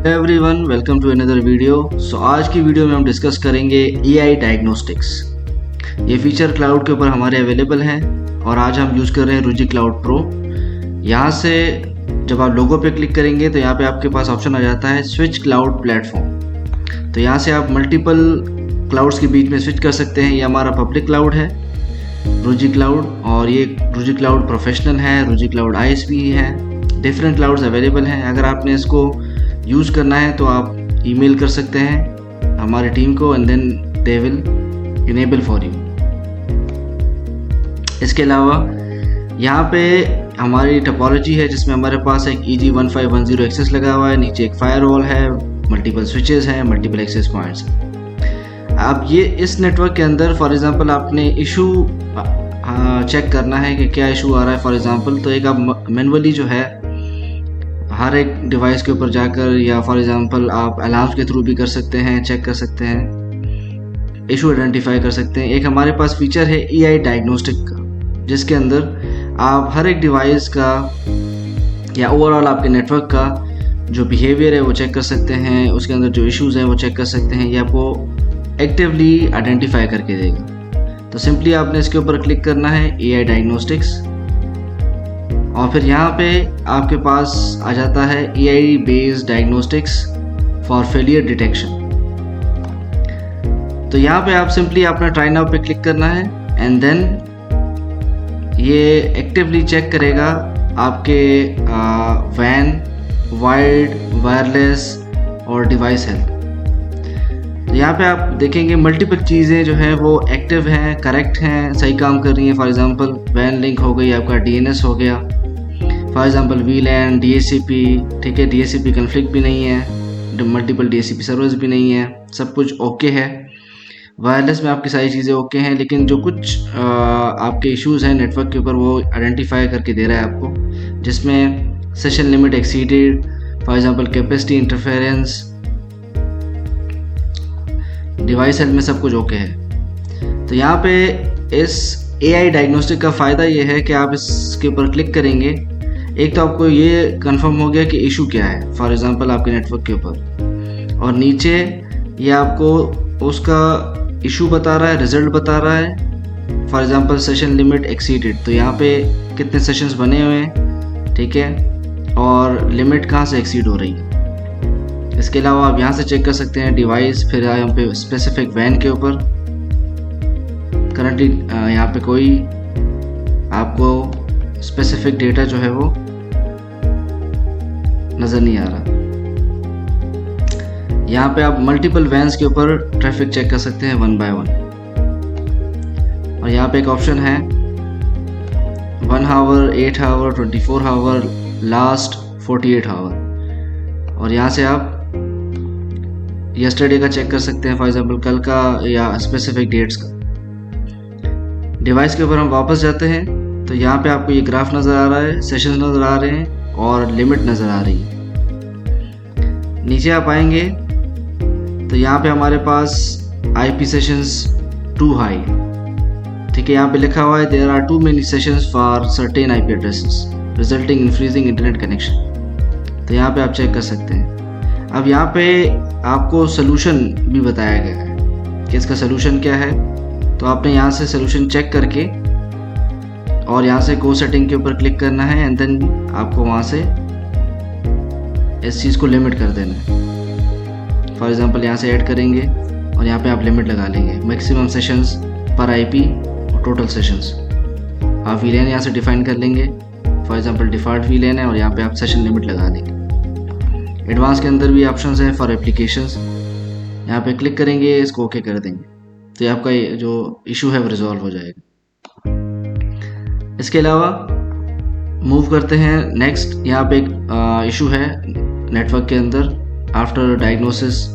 Everyone, welcome to another video. आज की video में हम डिस्कस करेंगे AI डायग्नोस्टिक्स। ये फीचर क्लाउड के ऊपर हमारे अवेलेबल हैं और आज हम यूज़ कर रहे हैं रूजी क्लाउड प्रो। यहाँ से जब आप लोगो पे क्लिक करेंगे तो यहाँ पे आपके पास ऑप्शन आ जाता है स्विच क्लाउड प्लेटफॉर्म। तो यहाँ से आप मल्टीपल क्लाउड्स के बीच में स्विच कर सकते हैं। ये हमारा पब्लिक क्लाउड है रूजी क्लाउड, और ये रूजी क्लाउड प्रोफेशनल है, रूजी क्लाउड ISP है। डिफरेंट क्लाउड्स अवेलेबल हैं। अगर आपने इसको यूज़ करना है तो आप ईमेल कर सकते हैं हमारी टीम को and then they will enable for you. इसके अलावा यहाँ पे हमारी टोपोलॉजी है जिसमें हमारे पास एक EG1510 एक्सेस लगा हुआ है, नीचे एक फायरवॉल है, मल्टीपल स्विचेस हैं, मल्टीपल एक्सेस पॉइंट्स हैं। आप ये इस नेटवर्क के अंदर फॉर एग्जांपल आपने इशू चेक करना है कि क्या इशू आ रहा है फॉर एग्जांपल, तो एक आप मैनुअली जो है हर एक डिवाइस के ऊपर जाकर या फॉर एग्जांपल आप अलार्म्स के थ्रू भी कर सकते हैं, चेक कर सकते हैं, इशू आइडेंटिफाई कर सकते हैं। एक हमारे पास फीचर है AI डायग्नोस्टिक का, जिसके अंदर आप हर एक डिवाइस का या ओवरऑल आपके नेटवर्क का जो बिहेवियर है वो चेक कर सकते हैं, उसके अंदर जो इश्यूज़ हैं वो चेक कर सकते हैं, ये आपको एक्टिवली आइडेंटिफाई करके देगा। तो सिंपली आपने इसके ऊपर क्लिक करना है AI डायग्नोस्टिक्स, और फिर यहाँ पे आपके पास आ जाता है AI based diagnostics for failure detection. तो यहाँ पे आप सिंपली अपना ट्राई नाउ पे क्लिक करना है एंड देन ये एक्टिवली चेक करेगा आपके वैन, वायर्ड, वायरलेस और डिवाइस हेल्थ। तो यहाँ पे आप देखेंगे मल्टीपल चीज़ें जो हैं वो एक्टिव हैं, करेक्ट हैं, सही काम कर रही हैं। फॉर एग्जांपल वैन लिंक हो गई, आपका DNS हो गया, फॉर एग्जांपल VLAN, DHCP, ठीक है, DHCP कन्फ्लिक्ट भी नहीं है, मल्टीपल DHCP सर्वर्स भी नहीं है, सब कुछ ओके है। वायरलेस में आपकी सारी चीज़ें ओके हैं, लेकिन जो कुछ आपके इश्यूज़ हैं नेटवर्क के ऊपर वो आइडेंटिफाई करके दे रहा है आपको, जिसमें session limit exceeded, for example capacity interference, device health में सब कुछ ओके है। तो यहाँ पे इस AI डायग्नोस्टिक का फ़ायदा ये है कि आप इसके ऊपर क्लिक करेंगे, एक तो आपको ये कंफर्म हो गया कि इशू क्या है फॉर एग्जांपल आपके नेटवर्क के ऊपर, और नीचे ये आपको उसका इशू बता रहा है, रिजल्ट बता रहा है। For example session limit exceeded, तो यहाँ पे कितने सेशंस बने हुए हैं, ठीक है, और लिमिट कहाँ से एक्सीड हो रही है। इसके अलावा आप यहाँ से चेक कर सकते हैं डिवाइस, फिर यहाँ पे स्पेसिफिक वैन के ऊपर करंटली यहाँ पे कोई आपको स्पेसिफिक डेटा जो है वो नज़र नहीं आ रहा। यहाँ पे आप मल्टीपल वैन्स के ऊपर ट्रैफिक चेक कर सकते हैं 1 by 1, और यहाँ पे एक ऑप्शन है 1 hour, 8 hour, 24 hour, last 48 hour, और यहाँ से आप यस्टरडे का चेक कर सकते हैं, फॉर एग्जांपल कल का या स्पेसिफिक डेट्स का। डिवाइस के ऊपर हम वापस जाते हैं तो यहाँ पे आपको ये ग्राफ नज़र आ रहा है, सेशंस नज़र आ रहे हैं और लिमिट नज़र आ रही है। नीचे आप आएंगे तो यहाँ पे हमारे पास IP सेशंस टू हाई, ठीक है, यहाँ पे लिखा हुआ है there are too many sessions for certain IP addresses resulting in freezing internet connection. तो यहाँ पे आप चेक कर सकते हैं। अब यहाँ पे आपको सोल्यूशन भी बताया गया है कि इसका सोल्यूशन क्या है। तो आपने यहाँ से सोल्यूशन चेक करके और यहाँ से गो सेटिंग के ऊपर क्लिक करना है एंड देन आपको वहाँ से इस चीज़ को लिमिट कर देना है। फॉर एग्जांपल यहाँ से ऐड करेंगे और यहाँ पे आप लिमिट लगा लेंगे, मैक्सिमम सेशंस पर IP और टोटल सेशंस। आप VLAN यहाँ से डिफाइन कर लेंगे, फॉर एग्जांपल डिफ़ॉल्ट VLAN है, और यहाँ पे आप सेशन लिमिट लगा देंगे। एडवांस के अंदर भी ऑप्शंस हैं फॉर एप्लीकेशंस, यहाँ पे क्लिक करेंगे, इसको ओके कर देंगे, तो आपका जो इशू है वो रिजॉल्व हो जाएगा। इसके अलावा मूव करते हैं नेक्स्ट। यहाँ पे एक इशू है नेटवर्क के अंदर आफ्टर डायग्नोसिस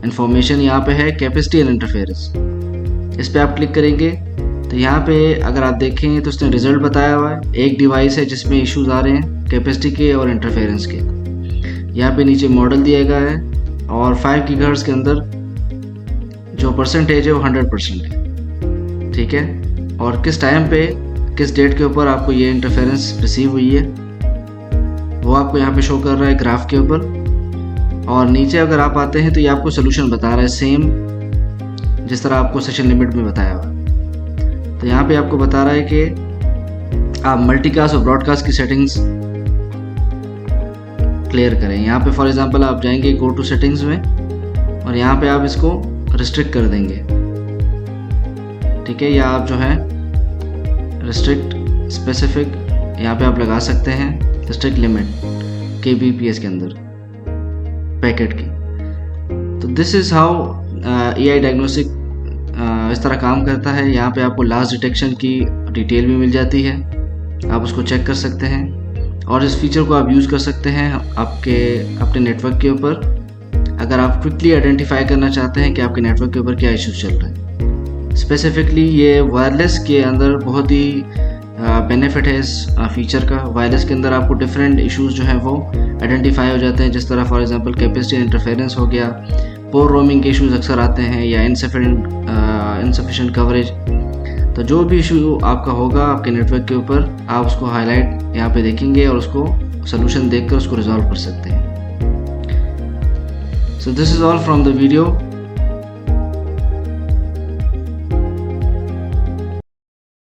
इंफॉर्मेशन, यहाँ पे है कैपेसिटी एंड इंटरफेरेंस। इस पे आप क्लिक करेंगे तो यहाँ पे अगर आप देखें तो उसने रिजल्ट बताया हुआ है, एक डिवाइस है जिसमें इश्यूज आ रहे हैं कैपेसिटी के और इंटरफेरेंस के। यहाँ पे नीचे मॉडल दिया गया है और 5 GHz के अंदर जो परसेंटेज है वो 100% है, ठीक है, और किस टाइम पे किस डेट के ऊपर आपको ये इंटरफेरेंस रिसीव हुई है वो आपको यहाँ पे शो कर रहा है ग्राफ के ऊपर। और नीचे अगर आप आते हैं तो ये आपको सोल्यूशन बता रहा है सेम जिस तरह आपको सेशन लिमिट में बताया हुआ। तो यहाँ पे आपको बता रहा है कि आप मल्टीकास्ट और ब्रॉडकास्ट की सेटिंग्स क्लियर करें। यहाँ पे फॉर एग्जांपल आप जाएंगे गो टू सेटिंग्स में और यहाँ पे आप इसको रिस्ट्रिक्ट कर देंगे, ठीक है, या आप जो है रिस्ट्रिक्ट स्पेसिफिक यहाँ पे आप लगा सकते हैं, रिस्ट्रिक्ट लिमिट kbps के अंदर पैकेट की। तो this is how AI diagnostic इस तरह काम करता है। यहाँ पे आपको लास्ट डिटेक्शन की डिटेल भी मिल जाती है, आप उसको चेक कर सकते हैं और इस फीचर को आप यूज़ कर सकते हैं अपने नेटवर्क के ऊपर अगर आप क्विकली आइडेंटिफाई करना चाहते हैं कि आपके नेटवर्क के ऊपर क्या इश्यूज चल रहे हैं। स्पेसिफिकली ये वायरलेस के अंदर बहुत ही बेनिफिट है इस फीचर का। वायरलेस के अंदर आपको डिफरेंट इश्यूज जो हैं वो आइडेंटिफाई हो जाते हैं, जिस तरह फॉर एग्जांपल कैपेसिटी इंटरफेरेंस हो गया, पोर रोमिंग के इश्यूज अक्सर आते हैं, या इनसफिशिएंट कवरेज। तो जो भी इशू आपका होगा आपके नेटवर्क के ऊपर, आप उसको हाईलाइट यहाँ पे देखेंगे और उसको सोल्यूशन देखकर उसको रिजॉल्व कर सकते हैं। So this is all from the video.